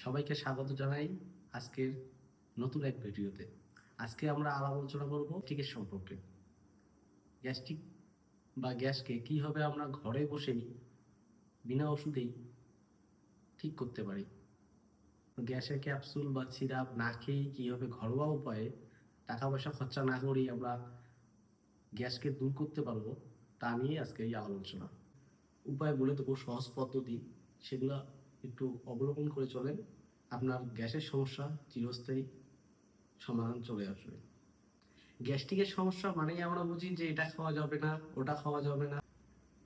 সবাইকে স্বাগত জানাই আজকের নতুন এক ভিডিওতে। আজকে আমরা আলোচনা করব গ্যাস্ট্রিকের সম্পর্কে। গ্যাস্ট্রিক বা গ্যাসকে কীভাবে আমরা ঘরে বসেই বিনা ওষুধেই ঠিক করতে পারি। গ্যাসের ক্যাপসুল বা সিরাপ না খেয়েই কীভাবে ঘরোয়া উপায়ে টাকা পয়সা খরচা না করেই আমরা গ্যাসকে দূর করতে পারবো তা নিয়ে আজকে এই আলোচনা। উপায় বলে দেবো, সহজ পদ্ধতি, সেগুলো একটু অবলম্বন করে চলেন, আপনার গ্যাসের সমস্যা চিরস্থায়ী সমাধান চলে আসবে। গ্যাস্ট্রিকের সমস্যা মানেই আমরা বুঝি যে এটা খাওয়া যাবে না, ওটা খাওয়া যাবে না,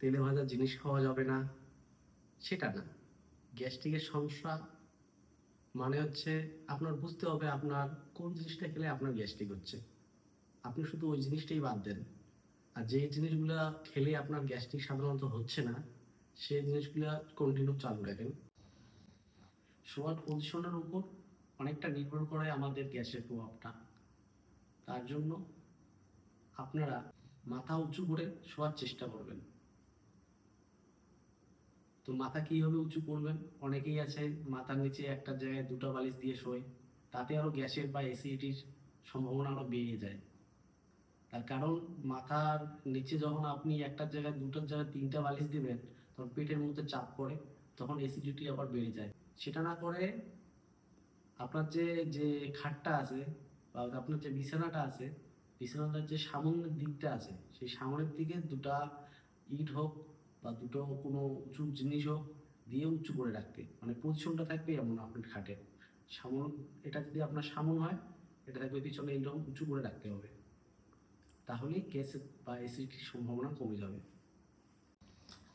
তেলে ভাজা জিনিস খাওয়া যাবে না, সেটা না। গ্যাস্ট্রিকের সমস্যা মানে হচ্ছে আপনার বুঝতে হবে আপনার কোন জিনিসটা খেলে আপনার গ্যাস্ট্রিক হচ্ছে। আপনি শুধু ওই জিনিসটাই বাদ দেন, আর যে জিনিসগুলো খেলে আপনার গ্যাস্ট্রিক সাধারণত হচ্ছে না সেই জিনিসগুলো কন্টিনিউ চালু রাখেন। শোয়ার পজিশনের উপর অনেকটা নির্ভর করে আমাদের গ্যাসের প্রভাবটা। তার জন্য আপনারা মাথা উঁচু করে শোয়ার চেষ্টা করবেন। তো মাথা কীভাবে উঁচু করবেন? অনেকেই আছে মাথার নিচে একটা জায়গায় দুটো বালিশ দিয়ে শোয়, তাতে আরও গ্যাসের বা অ্যাসিডিটির সম্ভাবনা আরও বেড়ে যায়। তার কারণ মাথার নিচে যখন আপনি একটা জায়গায় দুটোর জায়গায় তিনটা বালিশ দিবেন তখন পেটের মধ্যে চাপ পড়ে, তখন অ্যাসিডিটি আবার বেড়ে যায়। সেটা না করে আপনার যে যে খাটটা আছে বা আপনার যে বিছানাটা আছে, বিছানাটার যে সামনের দিকটা আছে সেই সামনের দিকে দুটা ইট হোক বা দুটো কোনো উঁচু জিনিস হোক দিয়ে উঁচু করে রাখতে, মানে পজিশনটা থাকবে এমন আপনার খাটের সামন। এটা যদি আপনার সামন হয়, এটা থাকবে পিছনে এইরকম উঁচু করে রাখতে হবে, তাহলে গ্যাস বা অ্যাসিডিটির সম্ভাবনা কমে যাবে।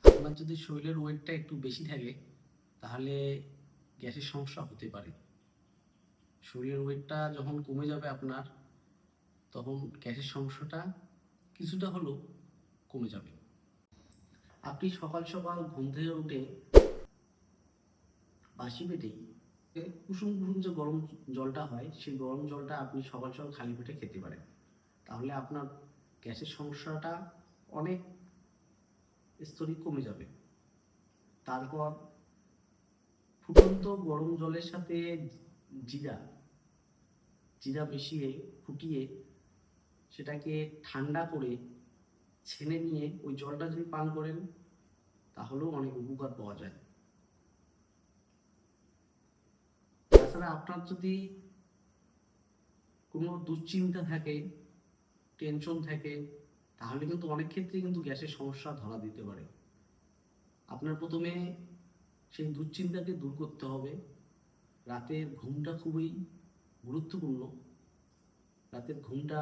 আপনার যদি শরীরের ওয়েটটা একটু বেশি থাকে তাহলে গ্যাসের সমস্যা হতে পারে। শরীরের ওয়েটটা যখন কমে যাবে আপনার, তখন গ্যাসের সমস্যাটা কিছুটা হলেও কমে যাবে। আপনি সকাল সকাল ঘুম থেকে উঠে বাসি পেটেই কুসুম কুসুম যে গরম জলটা হয় সেই গরম জলটা আপনি সকাল সকাল খালি পেটে খেতে পারেন, তাহলে আপনার গ্যাসের সমস্যাটা অনেক স্তরই কমে যাবে। তারপর ফুটন্ত গরম জলের সাথে জিরা জিরা মিশিয়ে ফুটিয়ে সেটাকে ঠান্ডা করে ছেনে নিয়ে ওই জলটা যদি পান করেন তাহলেও অনেক উপকার পাওয়া যায়। তাছাড়া আপনার যদি কোনো দুশ্চিন্তা থাকে, টেনশন থাকে, তাহলে কিন্তু অনেক ক্ষেত্রে কিন্তু গ্যাসের সমস্যা ধরা দিতে পারে। আপনার প্রথমে সেই দুশ্চিন্তাকে দূর করতে হবে। রাতের ঘুমটা খুবই গুরুত্বপূর্ণ। রাতের ঘুমটা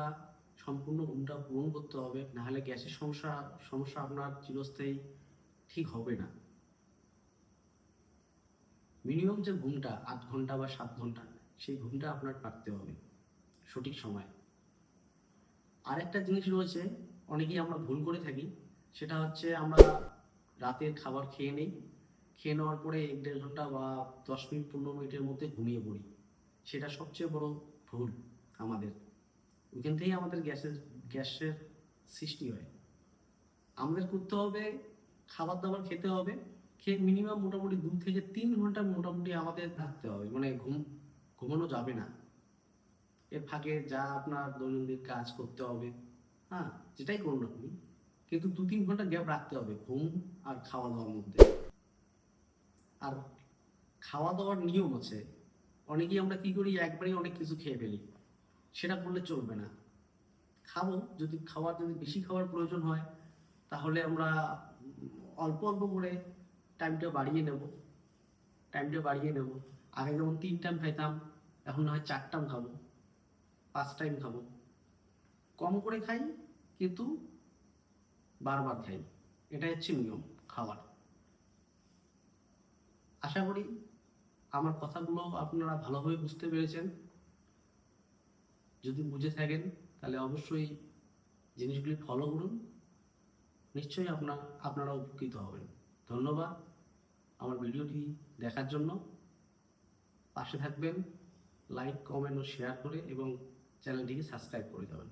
সম্পূর্ণ ঘুমটা পূরণ করতে হবে, নাহলে গ্যাসের সমস্যা আপনার চিরস্থায়ী ঠিক হবে না। মিনিমাম যে ঘুমটা 8 ঘন্টা বা 7 ঘন্টা, সেই ঘুমটা আপনার পারতে হবে সঠিক সময়। আরেকটা জিনিস রয়েছে, অনেকেই আমরা ভুল করে থাকি, সেটা হচ্ছে আমরা রাতের খাবার খেয়ে নেই, খেয়ে নেওয়ার পরে 1-1.5 ঘন্টা বা 10 মিনিট 15 মিনিটের মধ্যে ঘুমিয়ে পড়ি। সেটা সবচেয়ে বড় ভুল আমাদের। ওইখান থেকেই আমাদের গ্যাসের সৃষ্টি হয়। আমাদের করতে হবে, খাবার দাবার খেতে হবে, খেয়ে মিনিমাম মোটামুটি 2 থেকে 3 ঘন্টা মোটামুটি আমাদের থাকতে হবে, মানে ঘুমানো যাবে না। এর ফাঁকে যা আপনার দৈনন্দিন কাজ করতে হবে, হ্যাঁ, যেটাই করুন আপনি, কিন্তু 2-3 ঘন্টা গ্যাপ রাখতে হবে ঘুম আর খাওয়া দাওয়ার মধ্যে। আর খাওয়া দাওয়ার নিয়ম আছে। অনেকেই আমরা কি করি, একবারেই অনেক কিছু খেয়ে ফেলি, সেটা করলে চলবে না। খাবো, যদি বেশি খাওয়ার প্রয়োজন হয় তাহলে আমরা অল্প অল্প করে টাইমটা বাড়িয়ে নেব। আগে যেমন 3 টাইম খাইতাম, এখন না হয় 4 টাইম খাবো, 5 টাইম খাবো। কম করে খাই কিন্তু বারবার খাই, এটা হচ্ছে নিয়ম খাওয়ার। আশা করি আমার কথাগুলো আপনারা ভালোভাবে বুঝতে পেরেছেন। যদি বুঝে থাকেন তাহলে অবশ্যই জিনিসগুলি ফলো করুন, নিশ্চয়ই আপনারা উপকৃত হবেন। ধন্যবাদ আমার ভিডিওটি দেখার জন্য। পাশে থাকবেন, লাইক, কমেন্ট ও শেয়ার করে, এবং চ্যানেলটিকে সাবস্ক্রাইব করে দেবেন।